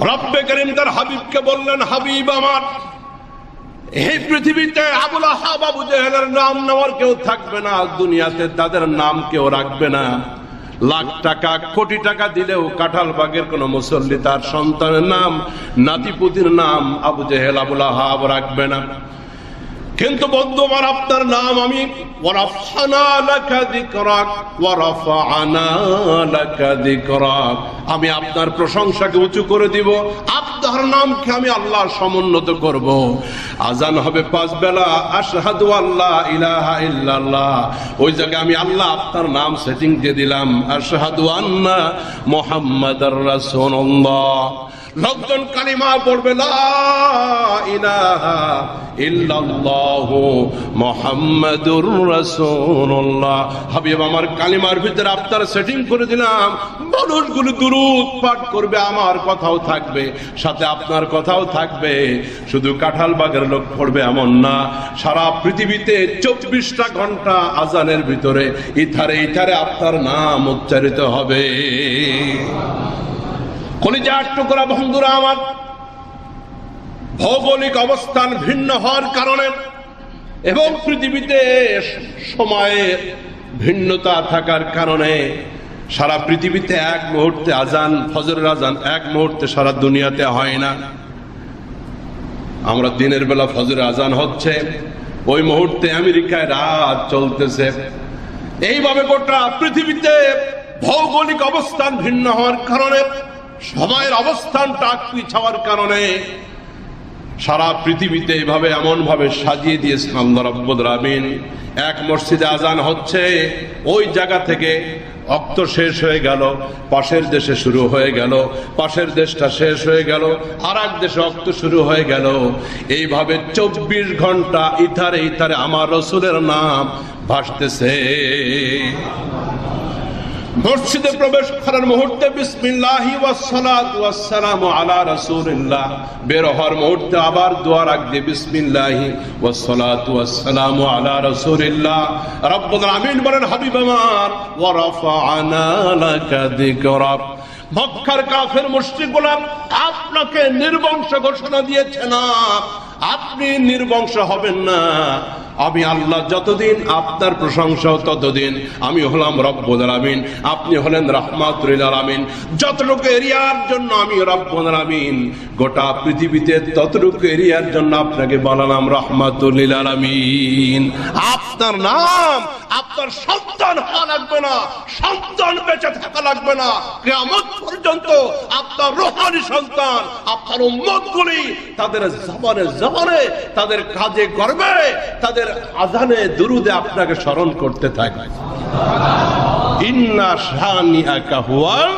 রব্বে করিম তার হাবিবকে বললেন, হাবিব আমার, এই পৃথিবীতে আবুল আহাব আবু জেহেলের নাম নেওয়ার কেউ থাকবে না, দুনিয়াতে তাদের নাম কেউ রাখবে না। লাখ টাকা কোটি টাকা দিলেও কাঁঠালবাগের কোন মুসল্লি তার সন্তানের নাম, নাতিপুতির নাম আবু জেহেল আবুল আহাব রাখবে না। কিন্তু বন্ধু আমার, আপনার নাম আমি আমি আপনার প্রশংসাকে উঁচু করে দিব, আপনার নামকে আমি আল্লাহ সমুন্নত করব। আজান হবে 5 বেলা, আশহাদু আল্লা ইলাহা ইল্লাল্লাহ, ওই জায়গায় আমি আল্লাহ আপনার নাম সেটিং দিয়ে দিলাম, আশহাদু আন্না মুহাম্মাদার রাসূলুল্লাহ। লোকজন কালিমা পড়বে, লা ইলাহা ইল্লাল্লাহু মুহাম্মাদুর রাসূলুল্লাহ। হাবিব আমার, কালিমার ভিতরে আপনার সেটিং করে দিলাম, মানুষগুলো দুরূদ পাঠ করবে, আমার কথাও থাকবে, সাথে আপনার কথাও থাকবে। শুধু কাঁঠালবাগের লোক পড়বে এমন না, সারা পৃথিবীতে 24টা ঘন্টা আজানের ভিতরে ইথারে ইথারে আপনার নাম উচ্চারিত হবে। কলিজার টুকরা বন্ধুরা আমার, ভৌগোলিক অবস্থান ভিন্ন হওয়ার কারণে এবং পৃথিবীতে সময়ের ভিন্নতা থাকার কারণে সারা পৃথিবীতে এক মুহূর্তে আজান, ফজরের আজান এক মুহূর্তে সারা দুনিয়াতে হয় না। আমরা দিনের বেলা ফজরের আজান হচ্ছে, ওই মুহূর্তে আমেরিকায় রাত চলতেছে। এইভাবে গোটা পৃথিবীতে ভৌগোলিক অবস্থান ভিন্ন হওয়ার কারণে, সময়ের অবস্থানটা পিছাওয়ার কারণে সারা পৃথিবীতে এইভাবে এমন ভাবে সাজিয়ে দিয়েছেন আল্লাহ রাব্বুল আলামিন। এক মসজিদে আজান হচ্ছে, ওই জায়গা থেকে অক্ত শেষ হয়ে গেল, পাশের দেশে শুরু হয়ে গেল, পাশের দেশটা শেষ হয়ে গেল, আর এক দেশে অক্ত শুরু হয়ে গেল। এইভাবে 24 ঘন্টা ইথারে ইথারে আমার রাসূলের নাম ভাসতেছে। মসজিদে প্রবেশ করার মুহূর্তে বিসমিল্লাহি ওয়াস সালাতু ওয়াস সালামু আলা রাসূলিল্লাহ, বের হওয়ার মুহূর্তে আবার দোয়া রাখবে, বিসমিল্লাহি ওয়াস সালাতু ওয়াস সালামু আলা রাসূলিল্লাহ। রব্বুল আমিন বলেন, হাবিব আমার, ওয়া রাফা'না লাকা যিকরাক। মক্কার কাফের মুশরিকগুলো আপনাকে নির্বংশ ঘোষণা দিয়েছে না, আপনি নির্বংশ হবেন না। আমি আল্লাহ যতদিন আপনার প্রশংসাও ততদিন। আমি হলাম রব্বুল আলামিন, আপনি হলেন রাহমাতুল লিল আলামিন। যতটুকু এরিয়ার জন্য আমি রব্বুল আলামিন, গোটা পৃথিবীতে ততটুকু এরিয়ার জন্য আপনাকে বানালাম রাহমাতুল লিল আলামিন। আপনার নাম আপনার সন্তান হওয়া লাগবে না, সন্তান বেঁচে থাকা লাগবে না, কিয়ামত পর্যন্ত আপনার রূহানি সন্তান, আপনার উম্মতগুলি তাদের জবানে জবানে, তাদের কাজে কর্মে, তাদের আজানে দুরুদে আপনাকে স্মরণ করতে থাকবে। ইন্না শানিআকা হুয়াল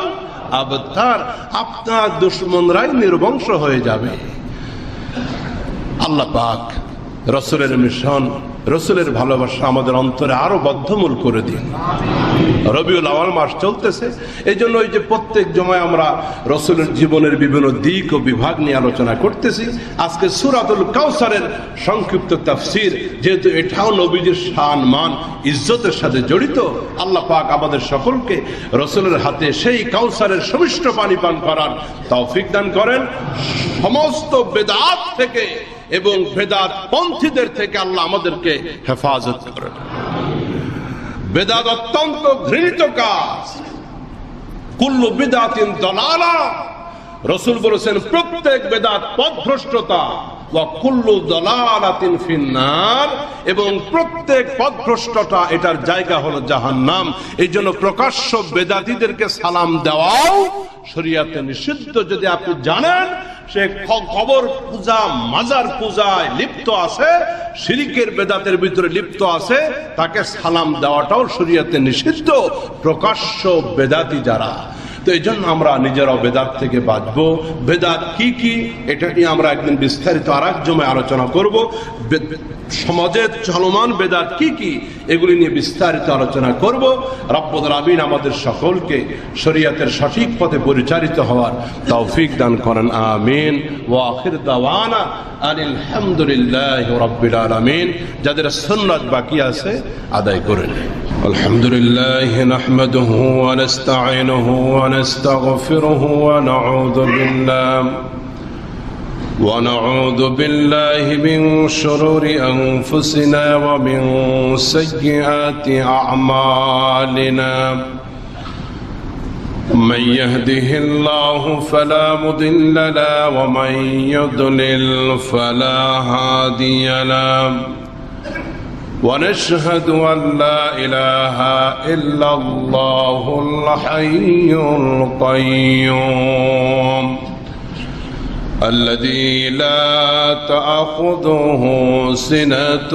আবতার, আপনার দুশমনরাই নির্বংশ হয়ে যাবে। আল্লাহ পাক রাসূলের মিশন, রাসূলের ভালোবাসা আমাদের অন্তরে আরো বদ্ধমূল করে দিন। রবিউল আউয়াল মাস চলতেছে, এই জন্য ওই যে প্রত্যেক জমায় আমরা রাসূলের জীবনের বিভিন্ন দিক ও বিভাগ নিয়ে আলোচনা করতেছি। আজকে সূরাতুল কাউসারের সংক্ষিপ্ত তাফসীর, যেহেতু এটাও নবীজির শান মান ইজ্জতের সাথে জড়িত, আল্লাহ পাক আমাদের সকলকে রাসূলের হাতে সেই কাউসারের সুমিষ্ট পানি পান করার তৌফিক দান করেন। সমস্ত বেদাত থেকে এবং বেদাত পন্থীদের থেকে আল্লাহ আমাদেরকে হেফাজত করেন। বেদাত অত্যন্ত ঘৃণিত কাজ, কুল্লু বিদআতিন দালালা। রাসূল বলেছেন প্রত্যেক বেদাত পথভ্রষ্টতা, ওয়া কুল্লু দালালাতিন ফিন্নার, এবং প্রত্যেক পথভ্রষ্টতা এটার জায়গা হলো জাহান্নাম। এই জন্য প্রকাশ্য বেদাতীদেরকে সালাম দেওয়াও শরীয়তে নিষিদ্ধ। যদি আপনি জানেন সে কবর পূজা, মাজার পূজায় লিপ্ত আছে, শিরকের বেদাতের ভিতরে লিপ্ত আছে, তাকে সালাম দেওয়াটাও শরীয়তে নিষিদ্ধ, প্রকাশ্য বেদাতি যারা। তো এই জন্য আমরা নিজেরাও বেদাত থেকে বাঁচবো। বেদাত কি কি এটা নিয়ে আমরা একদিন বিস্তারিত আর এক জমায় আলোচনা করবো। সমাজের চলমান বেদাত কি কি, এগুলি নিয়ে বিস্তারিত আলোচনা করব। রব্বুল আমিন আমাদের সকলকে শরীয়তের সঠিক পথে পরিচালিত হওয়ার তৌফিক দান করেন, আমিন। ওয়া আখির দাওয়ানা আলহামদুলিল্লাহি রাব্বিল আলামিন। যাদের সুন্নাত বাকি আছে আদায় করেন। আলহামদুলিল্লাহি নাহমাদুহু ওয়া নাস্তাঈনুহু ওয়া নাস্তাগফিরুহু ওয়া ونعوذ بالله من شرور أنفسنا ومن سيئات أعمالنا. من يهده الله فلا مضل له ومن يضلل فلا هادي له. ونشهد أن لا إله إلا الله الحي القيوم الذي لا تأخذه سنة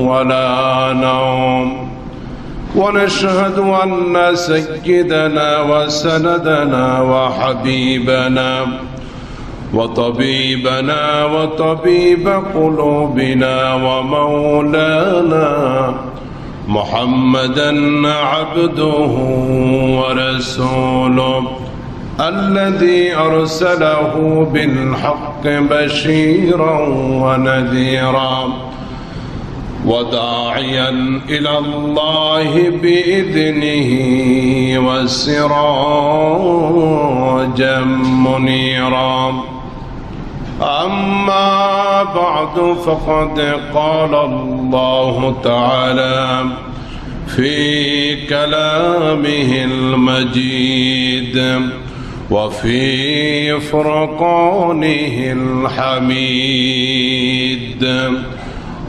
ولا نوم. ونشهد أن سيدنا وسندنا وحبيبنا وطبيبنا وطبيب قلوبنا ومولانا محمدا عبده ورسوله الذي أرسله بالحق بشيرا ونذيرا وداعيا إلى الله بإذنه وسراجا منيرا. أما بعد فقد قال الله تعالى في كلامه المجيد وفي فرقانه الحميد.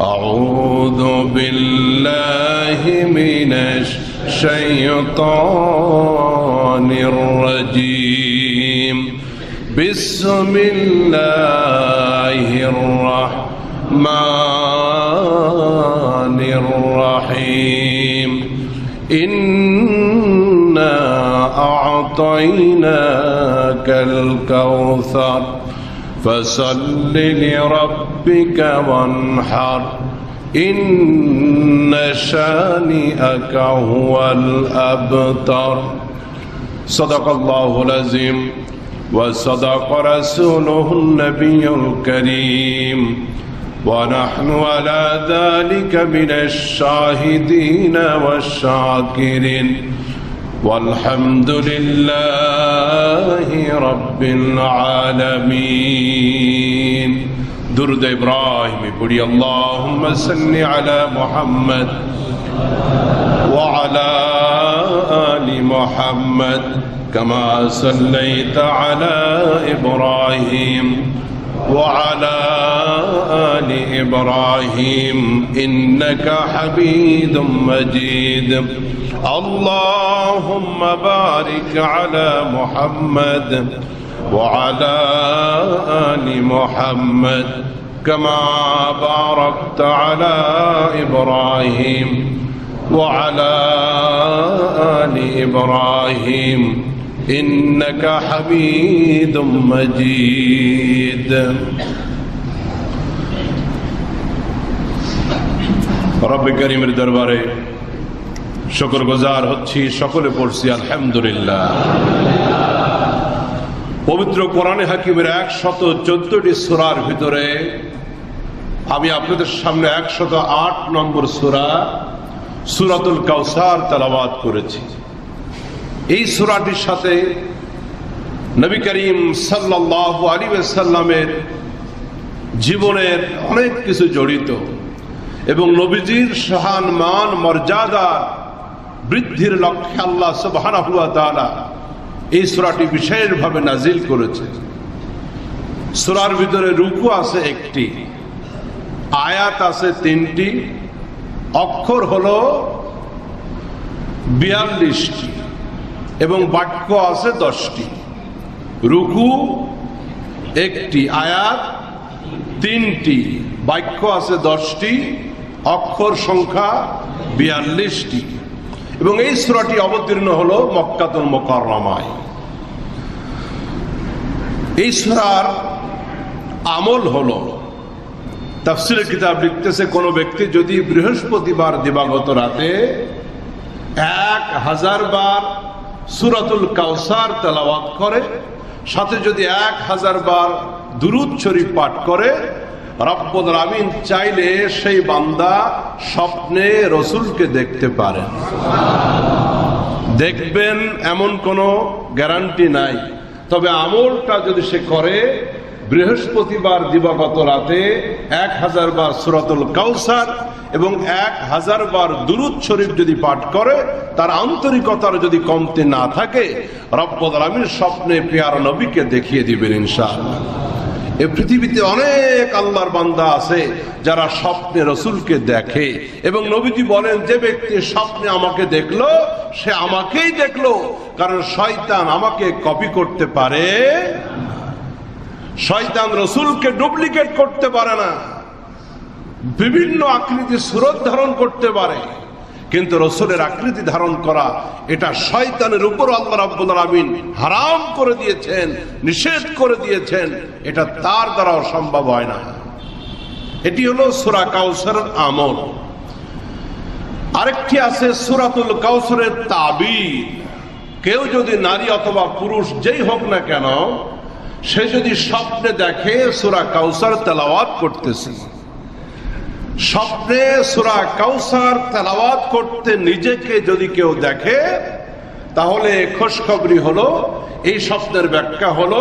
أعوذ بالله من الشيطان الرجيم. بسم الله الرحمن الرحيم. إنا أعطيناك الكوثر فصل لربك وانحر إن شانئك هو الأبتر. صدق الله العظيم وصدق رسوله النبي الكريم ونحن على ذلك من الشاهدين والشاكرين والحمد لله رب العالمين. درود إبراهيم پڑھی اللهم صل على محمد وعلى آل محمد كما صليت على إبراهيم وعلى آل إبراهيم إنك حميد مجيد. اللهم بارك على محمد وعلى آل محمد كما باركت على إبراهيم وعلى آل إبراهيم إنك حميد مجيد. رب كريم দরবারে শুকরগুজার হচ্ছি, সকলে পড়ছি আলহামদুলিল্লাহ। পবিত্র কোরআনে হাকিমের 114টি সূরার ভিতরে আমি আপনাদের সামনে 108 নম্বর সূরা সূরাতুল কাউসার তেলাওয়াত করেছি। এই সূরাটির সাথে নবী করিম সাল্লাল্লাহু আলাইহি ওয়াসাল্লামের জীবনের অনেক কিছু জড়িত এবং নবীজির শান মান মর্যাদা বৃদ্ধির লক্ষ্যে আল্লাহ সুবহানাহু ওয়া তাআলা এই সূরাটি বিশেষভাবে নাজিল করেছে। সূরার ভিতরে রুকু আছে 1টি, আয়াত আছে 3টি, অক্ষর হলো 42টি এবং বাক্য আছে 10টি। রুকু 1টি, আয়াত 3টি, বাক্য আছে 10টি, অক্ষর সংখ্যা 42টি এবং এই সূরাটি অবতীর্ণ হলো মক্কাতুল মুকাররমায়। এই সূরার আমল হলো তাফসীরের কিতাব লিখতেছে, কোন ব্যক্তি যদি বৃহস্পতিবার দিবাগত রাতে 1000 বার সূরাতুল কাউসার তেলাওয়াত করে, সাথে যদি 1000 বার দুরূদ শরীফ পাঠ করে, রব্বুল আমিন চাইলে সেই বান্দা স্বপ্নে রসুলকে দেখতে পারেন। দেখবেন এমন কোনো গ্যারান্টি নাই, তবে আমলটা যদি সে করে, বৃহস্পতিবার দিবাগত রাতে 1000 বার সূরাতুল কাউসার এবং 1000 বার দুরূদ শরীফ যদি পাঠ করে, তার আন্তরিকতার যদি কমতি না থাকে, রব্বুল আমিন স্বপ্নে পেয়ারা নবীকে দেখিয়ে দিবেন ইনশাআল্লাহ। এই পৃথিবীতে অনেক আল্লাহর বান্দা আছে যারা স্বপ্নে রসুলকে দেখে, এবং নবীজি বলেন, যে ব্যক্তি স্বপ্নে আমাকে দেখলো সে আমাকেই দেখলো, কারণ শয়তান আমাকে কপি করতে পারে, শয়তান রসুলকে ডুপ্লিকেট করতে পারে না। বিভিন্ন আকৃতি সুরত ধারণ করতে পারে, কিন্তু রসুলের আকৃতি ধারণ করা এটা শয়তানের উপর আল্লাহ রাব্বুল আলামিন হারাম করে দিয়েছেন, নিষেধ করে দিয়েছেন। এটা তার দ্বারাও সম্ভব হয় না। এটি হলো সূরা কাউসারের আমল। আরেকটি আছে সূরাতুল কাউসারের তাবির। কেউ যদি নারী অথবা পুরুষ যেই হোক না কেন, সে যদি স্বপ্নে দেখে সূরা কাউসার তেলাওয়াত করতেছে, স্বপ্নে সূরা কাউসার তেলাওয়াত করতে নিজেকে যদি কেউ দেখে, তাহলে খুশখবরি হলো, এই স্বপ্নের ব্যাখ্যা হলো,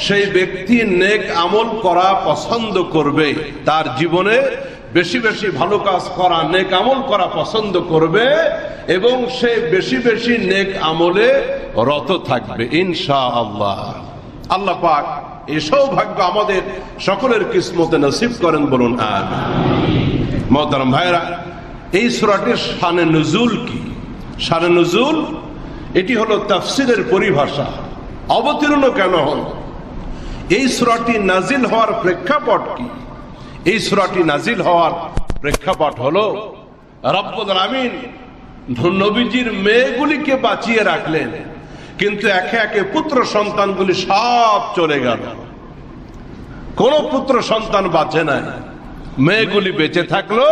সেই ব্যক্তি নেক আমল করা পছন্দ করবে, তার জীবনে বেশি বেশি ভালো কাজ করা, নেক আমল করা পছন্দ করবে, এবং সে বেশি বেশি নেক আমলে রত থাকবে ইনশাআল্লাহ। আল্লাহ পাক এই সৌভাগ্য আমাদের সকলের কিসমতে নসিব করেন, বলুন আমিন। মুহতারাম ভাইরা, এই সূরাটির শানে নুজুল কি? শানে নুজুল এটি হলো তাফসীরের পরিভাষা। অবতীর্ণ কেন হল? এই সূরাটি নাজিল হওয়ার প্রেক্ষাপট কি? এই সূরাটি নাজিল হওয়ার প্রেক্ষাপট হলো, রব্বুল আমিন নবীজির মেয়েগুলিকে বাঁচিয়ে রাখলেন, কিন্তু একে একে পুত্র সন্তানগুলি সব চলে গেল। কোন পুত্র সন্তান বাঁচে নাই, মেয়েগুলি বেঁচে থাকলো,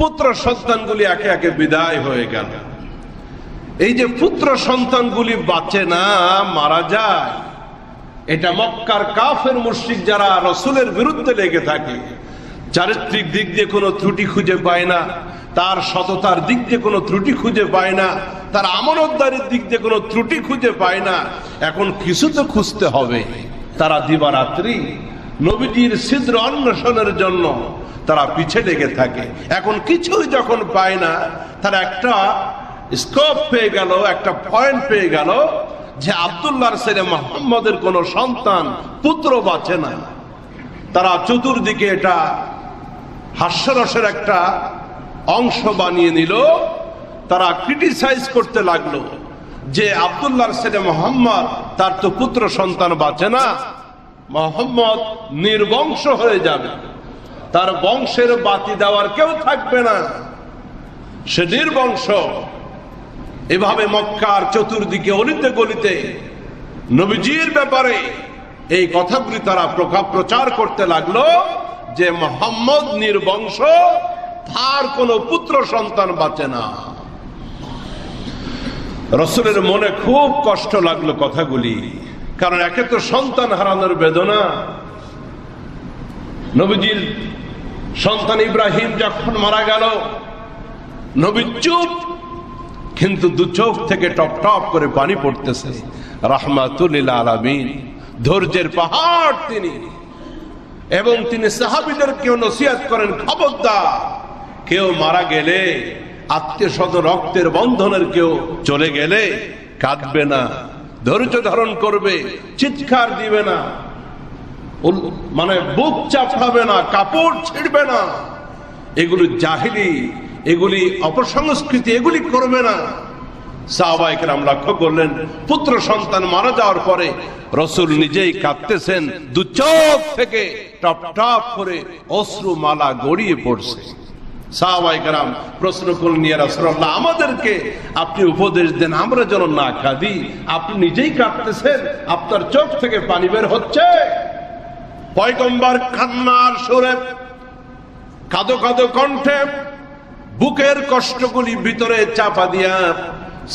পুত্র সন্তানগুলি একে একে বিদায় হয়ে গেল। এই যে পুত্র সন্তানগুলি বাঁচে না, মারা যায়, এটা মক্কার কাফের মুশরিক যারা রসুলের বিরুদ্ধে লেগে থাকে, চারিত্রিক দিক দিয়ে কোনো ত্রুটি খুঁজে পায় না, তার সততার দিক দিয়ে কোনো ত্রুটি খুঁজে পায় না, তার আমানতদারির দিক দিয়ে কোনো ত্রুটি খুঁজে পায় না। এখন কিছু তো খুঁজতে হবে। তারা দিবারাত্রি নবীজির ছিদ্র অন্বেষণের জন্য তারা পিছে লেগে থাকে। এখন কিছুই যখন পায় না, তারা একটা স্কোপ পেয়ে গেল, একটা পয়েন্ট পেয়ে গেল যে আব্দুল্লাহর ছেলে মুহাম্মদের কোন সন্তান পুত্র বাঁচে না। তারা চতুর্দিকে এটা হাস্যরসের একটা অংশ বানিয়ে নিল। তারা ক্রিটিসাইজ করতে লাগলো যে আব্দুল্লাহর ছেলে মুহাম্মদ, তার তো পুত্র সন্তান বাঁচে না, মুহাম্মদ নির্বংশ হয়ে যাবে, তার বংশের বাতি দেওয়ার কেউ থাকবে না, সে নির্বংশ। এভাবে মক্কার চতুর্দিকে অলিতে গলিতে নবীজির ব্যাপারে এই কথাগুলি তারা প্রচার করতে লাগলো যে মুহাম্মদ নির্বংশ, তার কোনো পুত্র সন্তান বাঁচে না। রাসূলের মনে খুব কষ্ট লাগলো কথাগুলি, কারণ একে তো সন্তান হারানোর বেদনা। নবীজির সন্তান ইব্রাহিম যখন মারা গেল, নবী চুপ, কিন্তু দু চোখ থেকে টপ টপ করে পানি পড়তেছে। রাহমাতুল লিল আলামিন, ধৈর্যের পাহাড় তিনি, এবং তিনি সাহাবীদেরকেও নসিহত করেন, খবরদার কেউ মারা গেলে, আত্মীয় স্বজন রক্তের বন্ধনের কেউ চলে গেলে কাঁদবে না, ধৈর্য ধারণ করবে, চিৎকার দিবে না, মানে বুক চাপড়াবে না, কাপড় ছিঁড়বে না, এগুলি জাহিলি, এগুলি অপসংস্কৃতি, এগুলি করবে না। সাহাবায়ে কেরাম লক্ষ্য করলেন, পুত্র সন্তান মারা যাওয়ার পরে রাসূল নিজেই কাঁদতেছেন, দু চোখ থেকে টপ টপ করে অশ্রু মালা গড়িয়ে পড়ছে। সাহাবায়ে কেরাম প্রশ্ন করলেন, ইয়া রাসূলুল্লাহ, আমাদেরকে আপনি উপদেশ দেন, আমরা যেন না কাঁদি। আপনি নিজেই কাঁদতেছেন, আপনার চোখ থেকে পানি বের হচ্ছে। পয়গম্বর কান্নার সুরে কাঁদো কাঁদো কণ্ঠে বুকের কষ্টগুলি ভিতরে চাপা দিয়া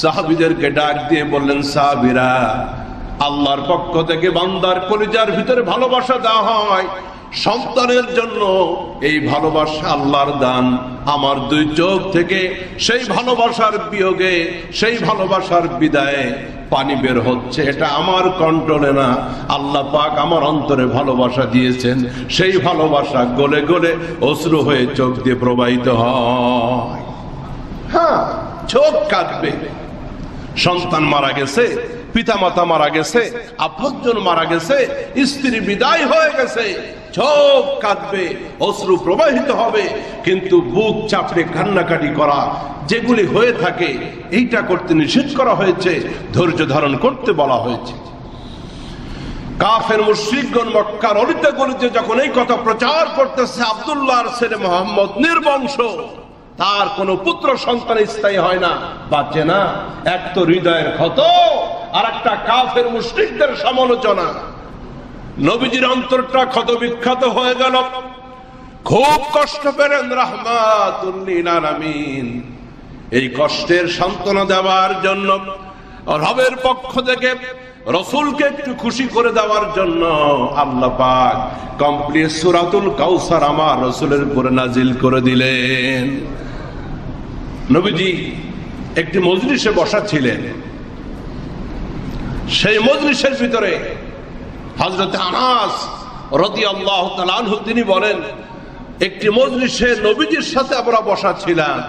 সাহাবীদেরকে ডাক দিয়ে বললেন, সাহাবীরা, আল্লাহর পক্ষ থেকে বান্দার কলিজার ভিতরে ভালোবাসা দেওয়া হয় সন্তানের জন্য। এই ভালোবাসা আল্লাহর দান। আমার দুই চোখ থেকে সেই ভালোবাসার বিয়োগে, সেই ভালোবাসার বিদায়ে পানি বের হচ্ছে। এটা আমার কন্ট্রোলে না, আল্লাহ পাক আমার অন্তরে ভালোবাসা দিয়েছেন। সেই ভালোবাসা গলে গলে অশ্রু হয়ে চোখ দিয়ে প্রবাহিত হয়। হ্যাঁ, চোখ কাঁদবে। সন্তান মারা গেছে, পিতামাতা মারা গেছে, আপনজন মারা গেছে, স্ত্রী বিদায় হয়ে গেছে, চোখ কাঁদবে, অশ্রু প্রবাহিত হবে। কিন্তু বুক চাপড়ে কান্নাকাটি করা যেগুলি হয়ে থাকে, এইটা করতে নিষেধ করা হয়েছে, ধৈর্য ধারণ করতে বলা হয়েছে। কাফের মুশরিকগণ মক্কার অলিতে গলিতে যখন এই কথা প্রচার করতেছে, আব্দুল্লাহর ছেলে মুহাম্মদ নির্বংশ, তার কোন পুত্র সন্তান স্থায়ী হয় না, বাঁচে না। এক তো হৃদয়ের ক্ষত, আর একটা কাফের মুশরিকদের সমালোচনা। নবীজির অন্তরটা ক্ষত বিক্ষত হয়ে গেল। খুব কষ্ট পেলেন রাহমাতুল লিল আলামিন। এই কষ্টের সান্ত্বনা দেওয়ার জন্য, রবের পক্ষ থেকে রাসূলকে একটু খুশি করে দেওয়ার জন্য আল্লাহ পাক কমপ্লিট সূরাতুল কাউসার আমার রাসূলের উপরে নাজিল করে দিলেন। নবীজি একটি মজলিসে বসা ছিলেন। সেই মজলিসের ভিতরে হযরত আনাস রাদিয়াল্লাহু তাআলা আনহু তিনি বলেন, একটি মজলিসে নবীজির সাথে আমরা বসা ছিলাম।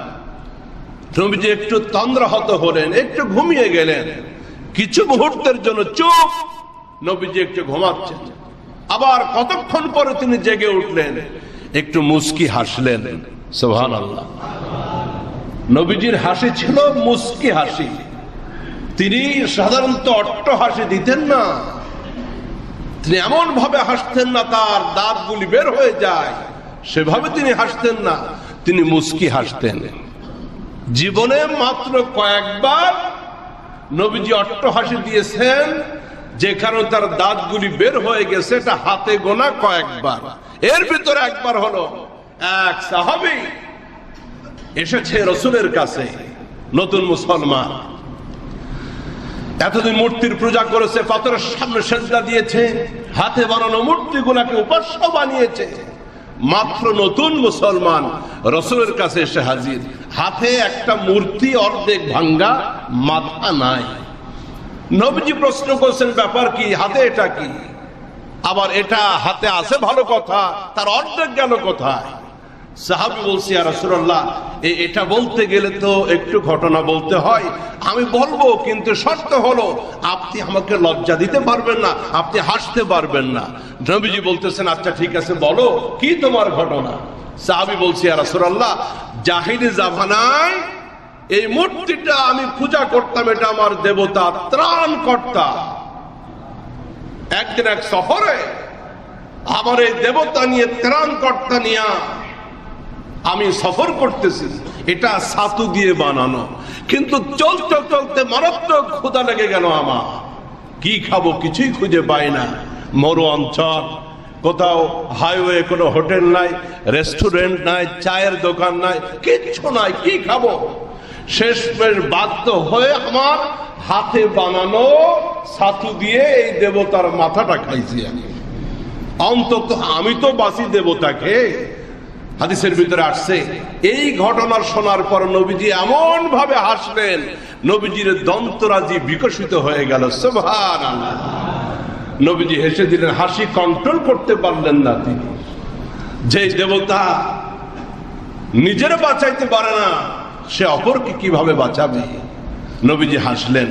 নবীজি একটু তন্দ্রাহত হলেন, একটু ঘুমিয়ে গেলেন। কিছু মুহূর্তের জন্য চুপ। নবীজি একটু ঘুমাচ্ছেন, আবার কতক্ষণ পরে তিনি জেগে উঠলেন, একটু মুস্কি হাসলেন। সুবহানাল্লাহ। নবীজির হাসি ছিল মুস্কি হাসি। তিনি সাধারণত অট্ট হাসি দিতেন না। তিনি এমন ভাবে হাসতেন না তার দাঁতগুলি বের হয়ে যায়, সেভাবে তিনি হাসতেন না। তিনি মুস্কি হাসতেন। জীবনে মাত্র কয়েকবার নবীজি অট্ট হাসি দিয়েছেন, যে কারণে তার দাঁতগুলি বের হয়ে গেছে, এটা হাতে গোনা কয়েকবার। এর ভিতরে একবার হলো, এক সাহাবী এসেছে রাসূলের কাছে, নতুন মুসলমান। এতদিন মূর্তির পূজা করেছে, পাথরের সামনে সেজদা দিয়েছে, হাতে বানানো মূর্তিগুলোকে উপাস্য বানিয়েছে। মাত্র নতুন মুসলমান রাসূলের কাছে এসে হাজির, হাতে একটা মূর্তি অর্ধেক ভাঙ্গা, মাথা নাই। নবীজি প্রশ্ন করছেন, ব্যাপার কি? হাতে এটা কি? আবার এটা হাতে আছে ভালো কথা, তার অর্ধেক গেল কোথায়? সাহাবী বলছি, ইয়া রাসূলুল্লাহ, এটা বলতে গেলে তো একটু ঘটনা বলতে হয়। আমি বলবো, কিন্তু শর্ত হলো আপনি আমাকে লজ্জা দিতে পারবেন না, আপনি হাসতে পারবেন না। নবীজি বলতেছেন, আচ্ছা ঠিক আছে, বলো কি তোমার ঘটনা। সাহাবী বলছি, ইয়া রাসূলুল্লাহ, জাহিলি জামানায় এই মূর্তিটা আমি পূজা করতাম, এটা আমার দেবতা, ত্রাণকর্তা। একদিন এক সফরে আমার এই দেবতা নিয়ে, ত্রাণকর্তা নিয়ে আমি সফর করতেছি। এটা ছাতু দিয়ে বানানো, কিন্তু চলতে চলতে মারাত্মক ক্ষুধা লেগে গেল আমার। কি খাবো কিছুই খুঁজে পাই না। মরু অঞ্চল, কোথাও হাইওয়ে, কোনো হোটেল নাই, রেস্টুরেন্ট নাই, চায়ের দোকান নাই, কিচ্ছু নাই, কি খাবো? শেষমেশ বাধ্য হয়ে আমার হাতে বানানো ছাতু দিয়ে এই দেবতার মাথাটা খাইছি আমি। অন্তত আমি তো বাঁচি দেবতাকে। হাদিসের ভিতরে আসছে, এই ঘটনা শোনার পর নবীজি এমন ভাবে হাসলেন, নবীজির দন্তরাজি বিকশিত হয়ে গেল। সুবহানাল্লাহ। নবীজি হেসে দিলেন, হাসি কন্ট্রোল করতে পারলেন না তিনি। যে দেবতা নিজের বাঁচাইতে পারে না, সে অপরকে কিভাবে বাঁচাবে? নবীজি হাসলেন।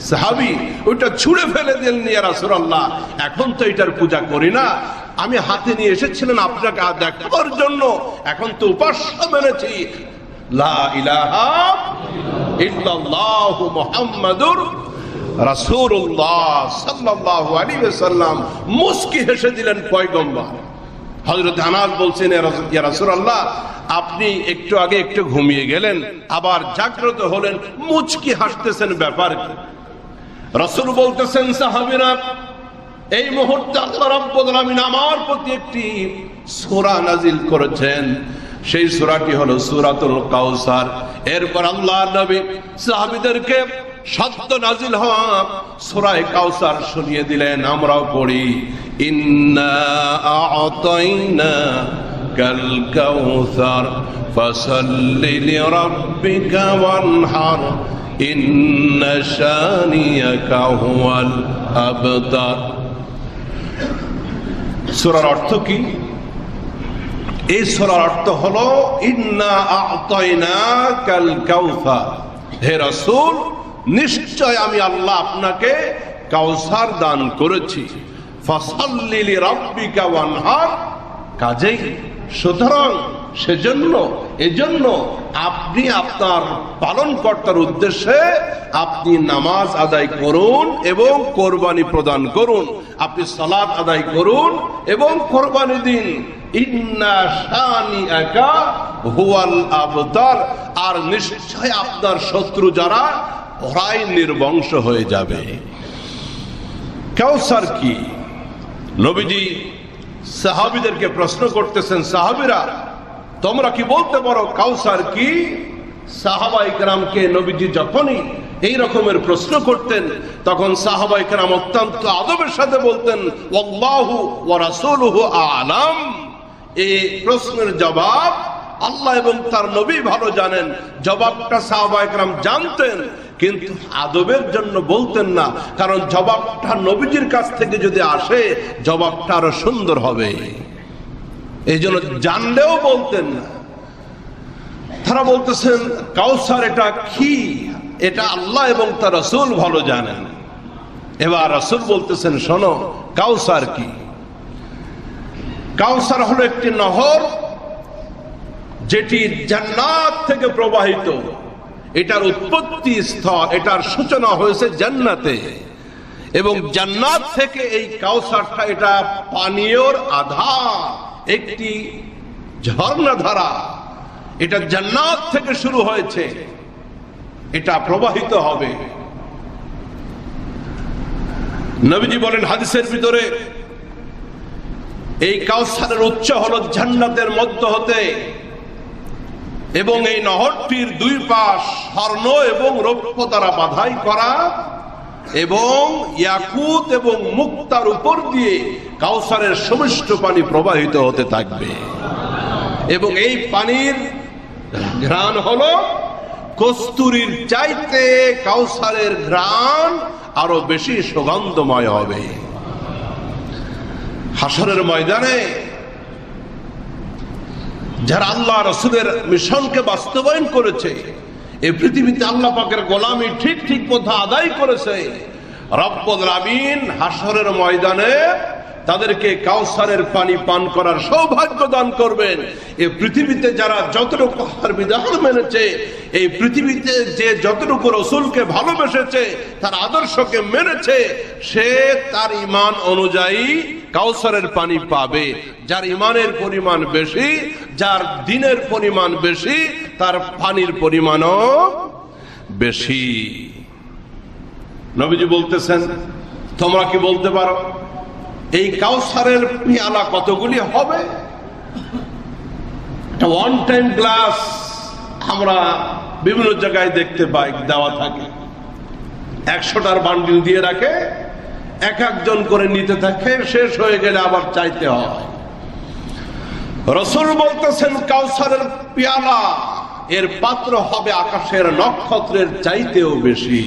সাহাবী ওইটা ছুঁড়ে ফেলে দিলেন, ইয়া রাসূলুল্লাহ, এখন তো এটার পূজা করি না, আমি হাতে নিয়ে এসেছিলেন আপনাকে দেখাবার জন্য, এখন তো উপাস্য মেনেছি। লা ইলাহা ইল্লাল্লাহু মুহাম্মাদুর রাসূলুল্লাহ সাল্লাল্লাহু আলাইহি ওয়াসাল্লাম। মুস্কি হেসে দিলেন পয়গম্বর। হযরত আনাস বলছেন, ইয়া রাসূলুল্লাহ, আপনি একটু আগে একটু ঘুমিয়ে গেলেন, আবার জাগ্রত হলেন, মুচকি হাসতেছেন, ব্যাপার কি? রাসূল বলতেছেন, সাহাবীরা, এই মুহূর্তে আল্লাহ রাব্বুল আলামিন আমার প্রতি একটি সূরা নাজিল করেছেন, সেই সূরাটি হলো সূরাতুল কাউসার। এরপর আল্লাহর নবী সাহাবীদেরকে সত্য নাজিল হওয়া সূরা কাউসার শুনিয়ে দিলেন। আমরাও পড়ি, ইন্না আ'তাইনা কাল কাউসার ফাসাল্লি লিরাব্বিকা ওয়ানহার ইন্না শানিয়াকা হুয়াল আবতার। সূরার অর্থ কি? এই সূরার অর্থ হলো ইন্না আ'তাইনাকাল কাউসার, হে রাসূল নিশ্চয় আমি আল্লাহ আপনাকে কাউসার দান করেছি। ফাসাল্লি লিরাব্বিকা ওয়ানহার, কাজেই সুতরাং এজন্য আপনি আপনার পালনকর্তার উদ্দেশ্যে আপনি নামাজ আদায় করুন এবং কোরবানি প্রদান করুন, আপনি সালাত আদায় করুন এবং কোরবানি দিন। ইন্না শানিআকা হুয়াল আবতার, আর নিশ্চয় আপনার শত্রু যারা ওরাই নির্বংশ হয়ে যাবে। কাউসার কি? নবীজি সাহাবীদেরকে প্রশ্ন করতেছেন, সাহাবীরা তোমরা কি বলতে পারো কাউসার কি? সাহাবায়ে কেরামকে নবীজি যখনই এই রকমের প্রশ্ন করতেন তখন সাহাবায়ে কেরাম অত্যন্ত আদবের সাথে বলতেন, আল্লাহু ওয়া রাসূলুহু আ'লাম। এই প্রশ্নের জবাব আল্লাহ এবং তার নবী ভালো জানেন। জবাবটা সাহাবায়ে কেরাম জানতেন, কিন্তু আদবের জন্য বলতেন না, কারণ জবাবটা নবীজির কাছ থেকে যদি আসে জবাবটা আরো সুন্দর হবে, এই জন্য জানলেও বলতেন না। তারা বলতেছেন কাউসার এটা কি? এটা আল্লাহ এবং তার রাসূল ভালো জানেন। এবার রাসূল বলতেছেন, শোনো কাউসার কি? কাউসার হলো একটি নহর যেটি জান্নাত থেকে প্রবাহিত। এটার উৎপত্তি স্থল, এটার সূচনা হয়েছে জান্নাতে, এবং জান্নাত থেকে এই কাউসারটা এটা পানীয়র আধার, একটি ঝর্ণা ধারা। এটা জান্নাত থেকে শুরু হয়েছে, এটা প্রবাহিত হবে। নবীজি বলেন হাদিসের ভিতরে, এই কাউসারের উৎস হলো জান্নাতের মধ্য হতে, এবং এই নহরটির দুই পাশ স্বর্ণ এবং রৌপ্য দ্বারা বাধাই করা, এবং ইয়াকুত এবং মুক্তার উপর দিয়ে কাউসারের সুমিষ্ট পানি প্রবাহিত হতে থাকবে। এবং এই পানির ঘ্রাণ হলো কস্তুরীর চাইতে কাউসারের ঘ্রাণ আরো বেশি সুগন্ধময় হবে। হাসরের ময়দানে যারা আল্লাহ রাসূলের মিশনকে বাস্তবায়ন করেছে, এই পৃথিবীতে আল্লাহ পাকের গোলামি ঠিক পথে আদায় করেছে, রব্বুল আমিন হাসরের ময়দানে তাদেরকে কাউসারের পানি পান করার সৌভাগ্য দান করবেন। এই পৃথিবীতে যারা যতটুকু আল্লাহর বিধান মেনেছে, এই পৃথিবীতে যে যতটুকু রাসূলকে ভালোবেসেছে, তার আদর্শকে মেনেছে, সে তার ঈমান অনুযায়ী কাউসারের পানি পাবে। যার ঈমানের পরিমাণ বেশি, যার দ্বীনের পরিমাণ বেশি, তার পানির পরিমাণও বেশি। নবীজি বলতেছেন, তোমরা কি বলতে পারো এই কাউসারের পেয়ালা কতগুলি হবে? ওয়ান টাইম গ্লাস আমরা বিভিন্ন জায়গায় দেখতে পাই দেওয়া থাকে, 100টার বান্ডিল দিয়ে রাখে, এক একজন করে নিতে থাকে, শেষ হয়ে গেলে আবার চাইতে হয়। রাসূল বলতেছেন কাউসারের পেয়ালা, এর পাত্র হবে আকাশের নক্ষত্রের চাইতেও বেশি।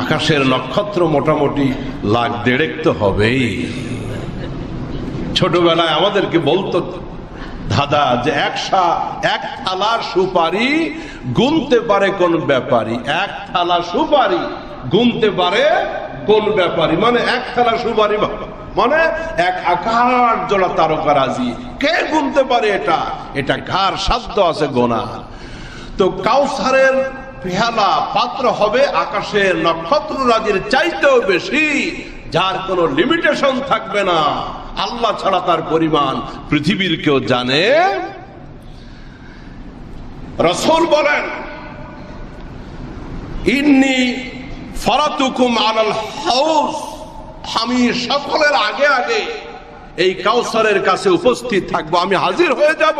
আকাশের নক্ষত্র মোটামুটি 1.5 তো হবেই। ছোটবেলায় আমাদেরকে বলতো দাদা যে এক থালার সুপারি গুনতে পারে কোন ব্যাপারী, এক থালা সুপারি গুনতে পারে কোন ব্যাপারী, মানে এক থালা সুপারি মানে এক আকার জোড়া তারকারাজি, কে গুনতে পারে এটা কার সাধ্য আছে গোনা? তো কাউসারের পেয়ালা পাত্র হবে আকাশের নক্ষত্র রাজির চাইতেও বেশি, যার কোনো লিমিটেশন থাকবে না। আল্লাহ ছাড়া তার পরিমাণ পৃথিবীর কেউ জানে। রাসূল বলেন, ইন্নী ফারাতুকুম আলাল হাউজ আমি সকলের আগে আগে এই কাউসারের কাছে উপস্থিত থাকবো, আমি হাজির হয়ে যাব।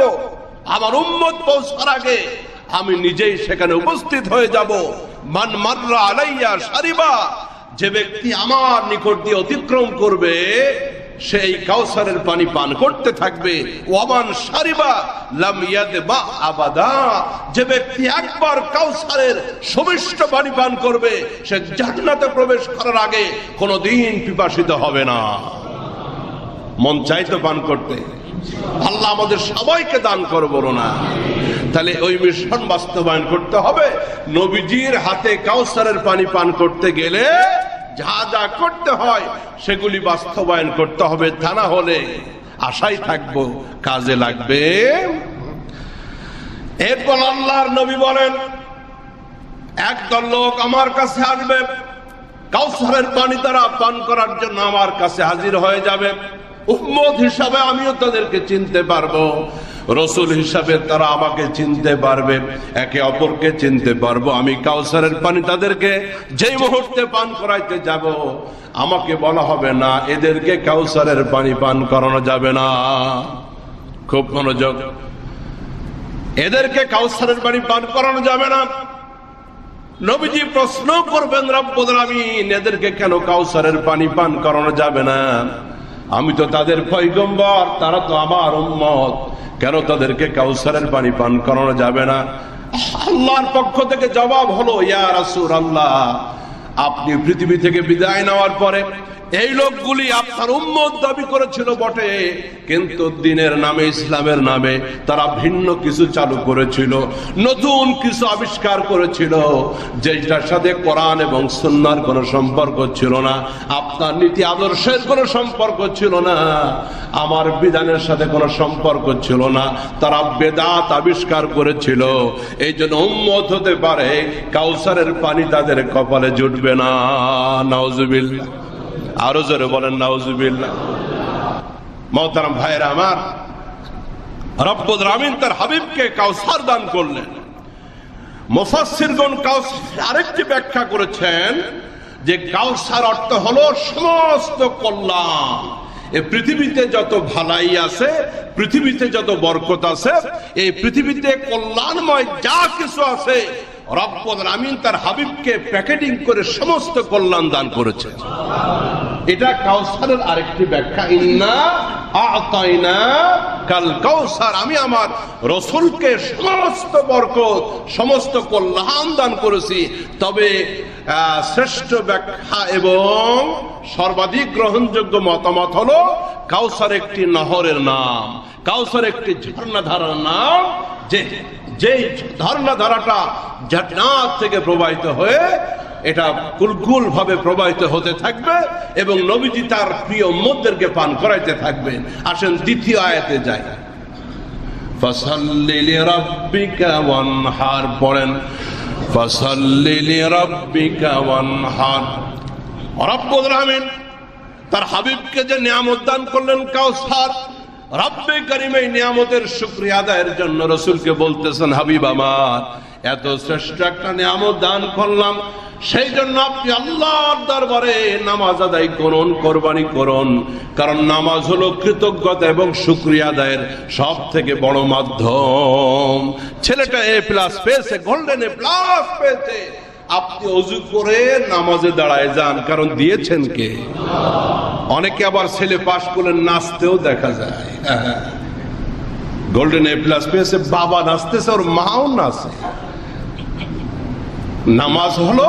আমার উম্মত পৌঁছার আগে আমি নিজেই সেখানে উপস্থিত হয়ে যাব। মান মাররা আলাইয়া শারিবা, যে ব্যক্তি আমার নিকট দিয়ে অতিক্রম করবে সেই কাউসারের পানি পান করতে থাকবে। ওয়ামান শারিবা লাম ইয়াদবা আবাদা, যে ব্যক্তি একবার কাউসারের সুমিষ্ট পানি পান করবে সে জান্নাতে প্রবেশ করার আগে কোনোদিন পিপাসিত হবে না। মন চাইতো পান করতে, আল্লাহ আমাদের সবাইকে দান করবো না। তাহলে ওই মিশন বাস্তবায়ন করতে হবে। নবীজির হাতে কাউসারের পানি পান করতে গেলে যা যা করতে হয় সেগুলি বাস্তবায়ন করতে হবে, তা না হলে আশাই থাকবো কাজে লাগবে। এরপর আল্লাহর নবী বলেন, একদল লোক আমার কাছে আসবে, কাউসারের পানি তারা পান করার জন্য আমার কাছে হাজির হয়ে যাবে। উম্মত হিসাবে আমিও তাদেরকে চিনতে পারবো, রসুল হিসাবে তারা আমাকে চিনতে পারবে, একে অপরকে চিনতে পারবো। আমি কাউসারের পানি তাদেরকে যেই মুহূর্তে পান করাইতে যাব, আমাকে বলা হবে না এদেরকে কাউসারের পানি পান করানো যাবে না। খুব মনোযোগ, এদেরকে কাউসারের পানি পান করানো যাবে না। নবীজি প্রশ্ন করবেন, রব্বুল আলামিন এদেরকে কেন কাউসারের পানি পান করানো যাবে না? আমি তো তাদের পয়গম্বর, তারা তো আমার উম্মত, কেন তাদেরকে কাউসারের পানি পান করানো যাবে না? আল্লাহর পক্ষ থেকে জবাব হলো, ইয়া রাসূলুল্লাহ, আপনি পৃথিবী থেকে বিদায় নেওয়ার পরে এই লোকগুলি আপনার উম্মত দাবি করেছিল বটে, কিন্তু দ্বীনের নামে, ইসলামের নামে তারা ভিন্ন কিছু চালু করেছিল, নতুন কিছু আবিষ্কার করেছিল, যেটার সাথে কোরআন এবং সুন্নাহর কোনো সম্পর্ক ছিল না, আপনার নীতি আদর্শের কোনো সম্পর্ক ছিল না, আমার বিধানের সাথে কোনো সম্পর্ক ছিল না। তারা বেদাত আবিষ্কার করেছিল। এই জন্য উম্মত হতে পারে কাউসারের পানি তাদের কপালে জুটবে না। নাউজুবিল্লাহ। আরো জোরে বলেন নাউজুবিল্লাহ। মুহতারাম ভাইরা আমার, রব্বুল আমিন তার হাবিবকে কাউসার দান করলেন। মুফাসসিরগণ কাউসার আরেকটি ব্যাখ্যা করেছেন যে কাউসার অর্থ হলো সমস্ত কল্যাণ। এই পৃথিবীতে যত ভালাই আছে, পৃথিবীতে যত বরকত আছে, এই পৃথিবীতে কল্যাণময় যা কিছু আছে রব্বুল আমিন তার হাবিবকে প্যাকেটিং করে সমস্ত কল্যাণ দান করেছে। এটা কাউসারের আরেকটি ব্যাখ্যা। ইন্না আ'তাইনা কাল কাউসার, আমি আমার রাসূলকে সমস্ত বরকত, সমস্ত কল্যাণ দান করেছি। তবে শ্রেষ্ঠ ব্যাখ্যা এবং সর্বাধিক গ্রহণযোগ্য মতামত হলো কাউসার একটি নহরের নাম, কাউসার একটি ঝর্ণাধারার নাম, যে ঝর্ণাধারাটা জান্নাত থেকে প্রবাহিত হয়ে এটা কুলকুল ভাবে প্রবাহিত হতে থাকবে এবং নবীজি তার প্রিয় উম্মতদেরকে পান করাইতে থাকবেন। আসেন দ্বিতীয় আয়াতে যাই। ফাসাল্লি লিরাব্বিকা ওয়ানহার পড়েন, ফাসাল্লি লিরাব্বিকা ওয়ানহার। রব্বুল আমিন তার হাবিবকে যে নিয়ামত দান করলেন কাউসার, রব্বে কারীম এই নিয়ামতের শুকরিয়া আদায়ের জন্য রাসূলকে বলতেছেন, হাবিব আমার এত শ্রেষ্ঠ একটা নিয়ামত দান করলাম, সেই জন্য আপনি আল্লাহর দরবারে নামাজ আদায় করুন, কোরবানি করুন। কারণ নামাজ হলো কৃতজ্ঞতা এবং শুকরিয়া আদায়ের সব থেকে বড় মাধ্যম। ছেলেটা A+ পেয়েছে, গোল্ডেন A+ পেয়েছে, আপনি ওযু করে নামাজে দাঁড়ায় যান, কারণ দিয়েছেন কে? অনেকে আবার ছেলে পাশ করলে নাচতেও দেখা যায়। গোল্ডেন A+ পেয়েছে, বাবা নাচতেছে, ওর মাও নাচে। নামাজ হলো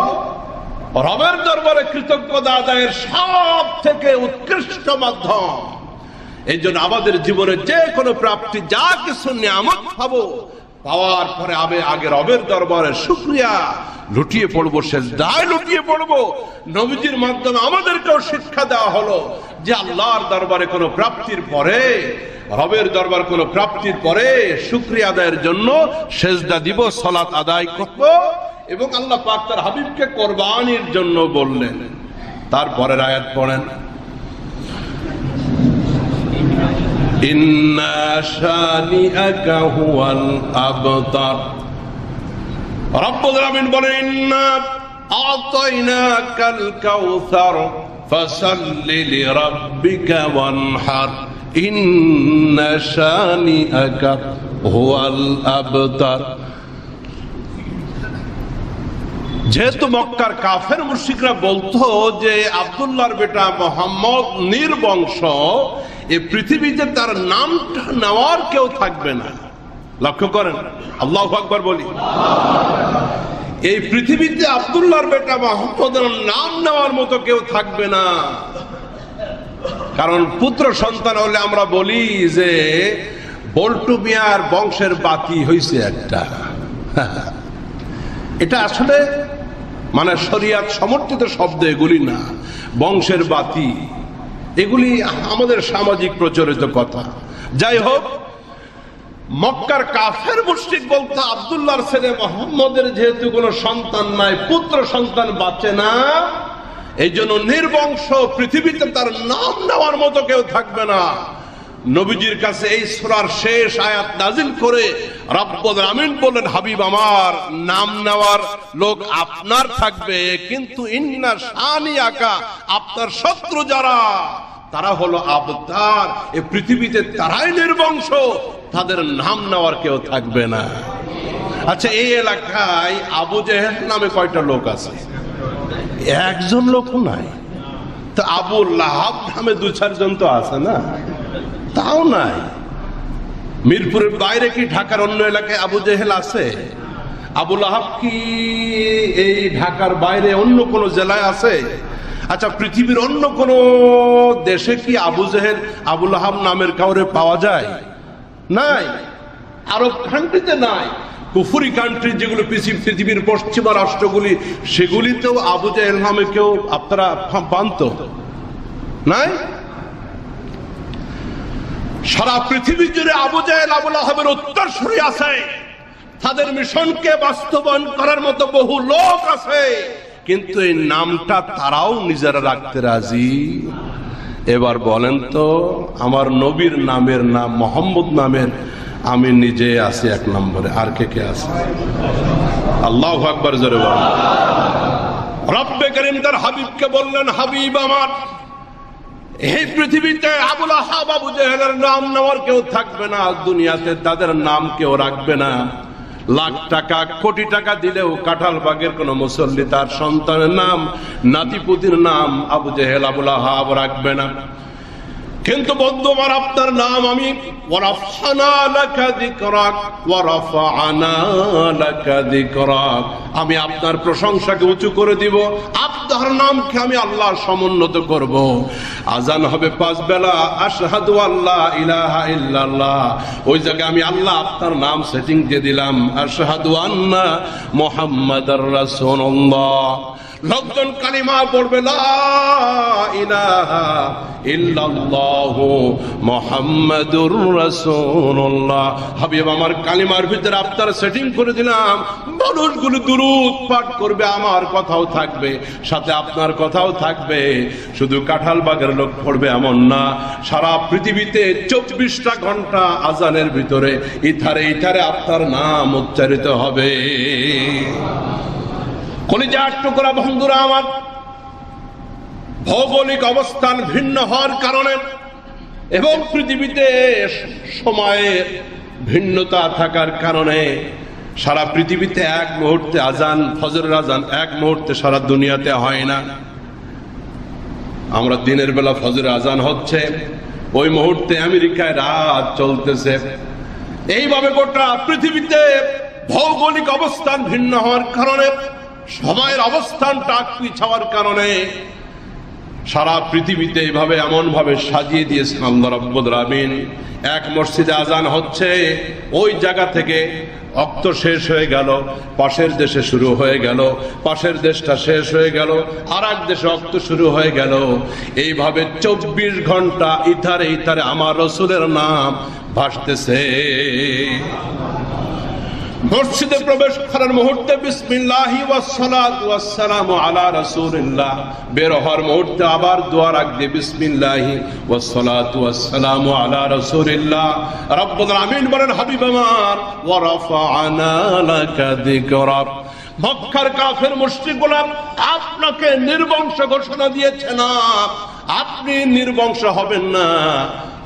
রবের দরবারে কৃতজ্ঞতা আদায়ের সব থেকে উৎকৃষ্ট মাধ্যম। এই জন্য আমাদের জীবনে যে কোনো প্রাপ্তি, যা কিছু নিয়ামত পাবো, পাওয়ার পরে আগে রবের দরবারে শুকরিয়া লুটিয়ে পড়বো, সেজদায় লুটিয়ে পড়বো। নবীজির মাধ্যমে আমাদেরকেও শিক্ষা দেওয়া হলো যে আল্লাহর দরবারে কোনো প্রাপ্তির পরে, রবের দরবার কোনো প্রাপ্তির পরে শুকরিয়া আদায়ের জন্য সেজদা দিব, সালাত আদায় করব। এবং আল্লাহ পাক তার হাবিবকে কোরবানির জন্য বললেন। তারপরের আয়াত পড়েন, ইন্না শানিআকা হুয়াল আবতার। রব্বুল আমিন বলেন, ইন্না আ'তাইনাকাল কাউসার ফাসাল্লি লিরাব্বিকা ওয়ানহার ইন্না শানিআকা হুয়াল আবতার। যেহেতু মক্কার কাফের মুশরিকরা বলতো যে আব্দুল্লাহর বেটা মুহাম্মদ নির্বংশ, এই পৃথিবীতে তার নামটা নেওয়ার কেউ থাকবে না। লক্ষ্য করেন, আল্লাহু আকবার বলি। এই পৃথিবীতে আব্দুল্লাহর বেটা মুহাম্মদের নাম নেওয়ার মতো কেউ থাকবে না। কারণ পুত্র সন্তান হলে আমরা বলি যে বল্টু মিয়ার বংশের বাতি হইছে একটা। এটা আসলে মানে শরিয়ত সমর্থিত শব্দ এগুলি না, বংশের বাতি এগুলি আমাদের সামাজিক প্রচলিত কথা। যাই হোক, মক্কার কাফের মুশরিক বলতো আব্দুল্লাহর ছেলে মুহাম্মদের যেহেতু কোনো সন্তান নাই, পুত্র সন্তান বাঁচে না, এই জন্য নির্বংশ, পৃথিবীতে তার নাম নেওয়ার মতো কেউ থাকবে না। নবীজির কাছে এই সূরার শেষ আয়াত নাজিল করে রব্বুল আমিন বলেন, হাবিব আমার, নাম নেওয়ার লোক আপনার থাকবে, কিন্তু ইন্না শানিআকা, আপনার শত্রু যারা, তারা হলো আবতার, এই পৃথিবীতে তারাই নির্বংশ, তাদের নাম নেওয়ার কেউ থাকবে না। আচ্ছা, এই এলাকায় আবু জেহেল নামে কয়টা লোক আছে? একজন লোক নাই। তো আবু লাহাব নামে 2-4 জন তো আছে না? তাও নাই। মিরপুরের বাইরে কি ঢাকার অন্য এলাকায় আবু জেহেল আছে? আবু লাহাব কি এই ঢাকার বাইরে অন্য কোন জেলায় আছে? আচ্ছা, পৃথিবীর অন্য কোন দেশে কি আবু জেহেল, আবু লাহাব নামের কাউরে পাওয়া যায়? নাই। আরব কান্ট্রিতে নাই। কুফরি কান্ট্রি যেগুলো পৃথিবীর পশ্চিমা রাষ্ট্রগুলি, সেগুলিতেও আবু জেহেল নামে কেউ আপনারা পান্ত নাই? সারা পৃথিবী জুড়ে আবু জেহেল, আবু লাহাবের উত্তরসূরি আছে, তাদের মিশনকে বাস্তবায়ন করার মতো বহু লোক আছে, কিন্তু এই নামটা তারাও নিজেরা রাখতে রাজি। এবার বলেন তো, আমার নবীর নামের নাম মোহাম্মদ নামের আমি নিজে আছি 1 নম্বরে, আর কে কে আছে? আল্লাহু আকবার জোরে বলেন। রব্বে করিম তার হাবিবকে বললেন, হাবিব আমার, এই পৃথিবীতে আবু লাহাব, আবু জেহেলের নাম নেওয়ার কেউ থাকবে না, দুনিয়াতে তাদের নাম কেউ রাখবে না। লাখ টাকা, কোটি টাকা দিলেও কাঁঠালবাগের কোন মুসল্লি তার সন্তানের নাম, নাতিপুতির নাম আবু জেহেল, আবু লাহাব রাখবে না। কিন্তু বন্ধু আমার, আপনার নাম আমি ওয়ারাফানা লাকা যিকরাক, ওয়ারাফানা লাকা যিকরাক, আমি আপনার প্রশংসাকে উঁচু করে দিব, আপনার নামকে আমি আল্লাহর সমুন্নত করব। আজান হবে 5 বেলা, আশহাদু আল্লা ইলাহা ইল্লাল্লাহ, ওই জায়গায় আমি আল্লাহ আপনার নাম সেটিং দিয়ে দিলাম, আশহাদু আন্না মুহাম্মাদার রাসূলুল্লাহ। লোকজন কালিমা পড়বে, লা ইলাহা ইল্লাল্লাহু মুহাম্মাদুর রাসূলুল্লাহ। হাবিব আমার, কালিমার ভিতরে আপনার সেটিং করে দিলাম, মানুষগুলো দুরূদ পাঠ করবে, আমার কথাও থাকবে, সাথে আপনার কথাও থাকবে। শুধু কাঁঠালবাগের লোক পড়বে এমন না, সারা পৃথিবীতে 24টা ঘন্টা আজানের ভিতরে ইথারে ইথারে আপনার নাম উচ্চারিত হবে। কলিজার টুকরা বন্ধুরা আমার, ভৌগোলিক অবস্থান ভিন্ন হওয়ার কারণে এবং পৃথিবীতে সময়ের ভিন্নতা থাকার কারণে সারা পৃথিবীতে এক মুহূর্তে আজান, ফজরের আজান 1 মুহূর্তে সারা দুনিয়াতে হয় না। আমরা দিনের বেলা ফজরের আজান হচ্ছে, ওই মুহূর্তে আমেরিকায় রাত চলতেছে। এইভাবে গোটা পৃথিবীতে ভৌগোলিক অবস্থান ভিন্ন হওয়ার কারণে, সময়ের অবস্থানটা পিছাওয়ার কারণে সারা পৃথিবীতে এইভাবে এমন ভাবে সাজিয়ে দিয়েছেন আল্লাহ রাব্বুল আলামিন। এক মসজিদে আজান হচ্ছে, ওই জায়গা থেকে অক্ত শেষ হয়ে গেল, পাশের দেশে শুরু হয়ে গেল, পাশের দেশটা শেষ হয়ে গেল, আর এক দেশে অক্ত শুরু হয়ে গেল। এইভাবে 24 ঘন্টা ইথারে ইথারে আমার রাসূলের নাম ভাসতেছে। মসজিদে প্রবেশ করার মুহূর্তে বিসমিল্লাহি ওয়াস সালাতু ওয়াস সালামু আলা রাসূলিল্লাহ, বের হওয়ার মুহূর্তে আবার দোয়া রাখবে, বিসমিল্লাহি ওয়াস সালাতু ওয়াস সালামু আলা রাসূলিল্লাহ। রব্বুল আমিন বলেন, হাবিব আমার, ওয়া রাফা'না লাকা যিকরাক, মক্কার কাফের মুশরিকগুলো আপনাকে নির্বংশ ঘোষণা দিয়েছে না, আপনি নির্বংশ হবেন না।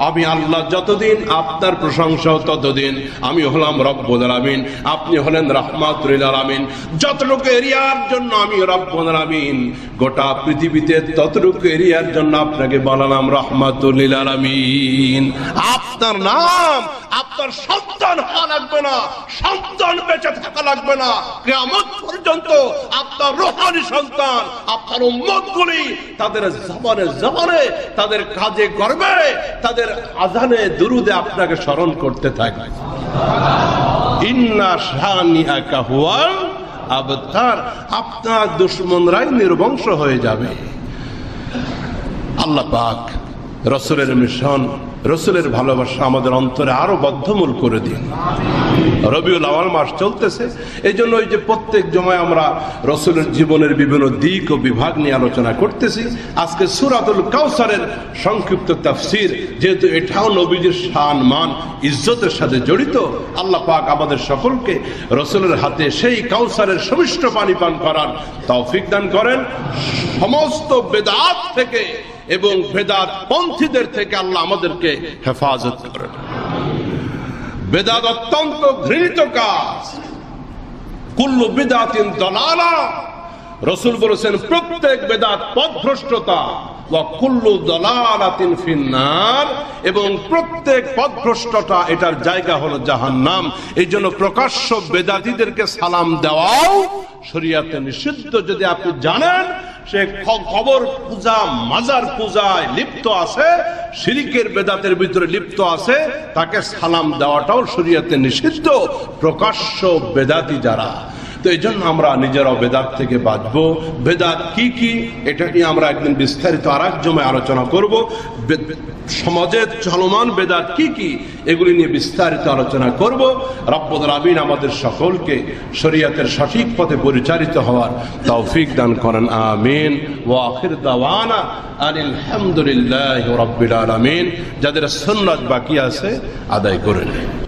আমি আল্লাহ যতদিন আপনার প্রশংসা ততদিন। আমি হলাম রব্বুল আলামিন, আপনি হলেন রাহমাতুল লিল আলামিন। যতটুকু এরিয়ার জন্য আমি রব্বুল আলামিন, গোটা পৃথিবীতে ততটুকু এরিয়ার জন্য আপনাকে বললাম রাহমাতুল লিল আলামিন। আপনার নাম আপনার সন্তান হওয়া লাগবে না, সন্তান বেঁচে থাকা লাগবে না, কিয়ামত পর্যন্ত আপনার রূহানি সন্তান, আপনার উম্মতগুলি তাদের জবানে জবানে, তাদের কাজে কর্মে, তাদের আযানে দুরুদে আপনাকে স্মরণ করতে থাকবে। ইন্না শানিআকা হুয়াল আবতার, আপনার দুশমনরাই নির্বংশ হয়ে যাবে। আল্লাহ পাক রাসূলের মিশন, রাসূলের ভালোবাসা আমাদের অন্তরে আরো বদ্ধমূল করে দিন। রবিউল আউয়াল মাস চলতেছে, এই জন্য ওই যে প্রত্যেক জমায় আমরা রাসূলের জীবনের বিভিন্ন দিক ও বিভাগ নিয়ে আলোচনা করতেছি। আজকে সূরাতুল কাউসারের সংক্ষিপ্ত তাফসীর, যেহেতু এটাও নবীজির শান মান ইজ্জতের সাথে জড়িত, আল্লাহ পাক আমাদের সকলকে রাসূলের হাতে সেই কাউসারের সুমিষ্ট পানি পান করার তৌফিক দান করেন। সমস্ত বেদাত থেকে এবং বেদাত পন্থীদের থেকে আল্লাহ আমাদেরকে হেফাজত করেন। বেদাত অত্যন্ত ঘৃণিত কাজ, কুল্লু বিদআতিন দালালা। রাসূল বলেছেন প্রত্যেক বেদাত পথভ্রষ্টতা, ওয়া কুল্লু দালালাতিন ফিন্নার, এবং প্রত্যেক পথভ্রষ্টতা এটার জায়গা হলো জাহান্নাম। এই জন্য প্রকাশ্য বেদাতীদেরকে সালাম দেওয়াও শরীয়তে নিষিদ্ধ। যদি আপনি জানেন সে কবর পূজা, মাজার পূজায় লিপ্ত আছে, শিরকের বেদাতের ভিতরে লিপ্ত আছে, তাকে সালাম দেওয়াটাও শরীয়তে নিষিদ্ধ, প্রকাশ্য বেদাতি যারা। তো এই জন্য আমরা নিজেরাও বেদাত থেকে বাঁচবো। বেদাত কি কি এটা নিয়ে আমরা একদিন বিস্তারিত আর এক জমায় আলোচনা করব। সমাজে চলমান বেদাত কি কি এগুলি নিয়ে বিস্তারিত আলোচনা করব। রব্বুল আলামিন আমাদের সকলকে শরীয়তের সঠিক পথে পরিচালিত হওয়ার তৌফিক দান করেন, আমিন। ওয়া আখির দাওয়ানা আনিল হামদুলিল্লাহি রাব্বিল আলামিন। যাদের সুন্নাত বাকি আছে আদায় করে নেন।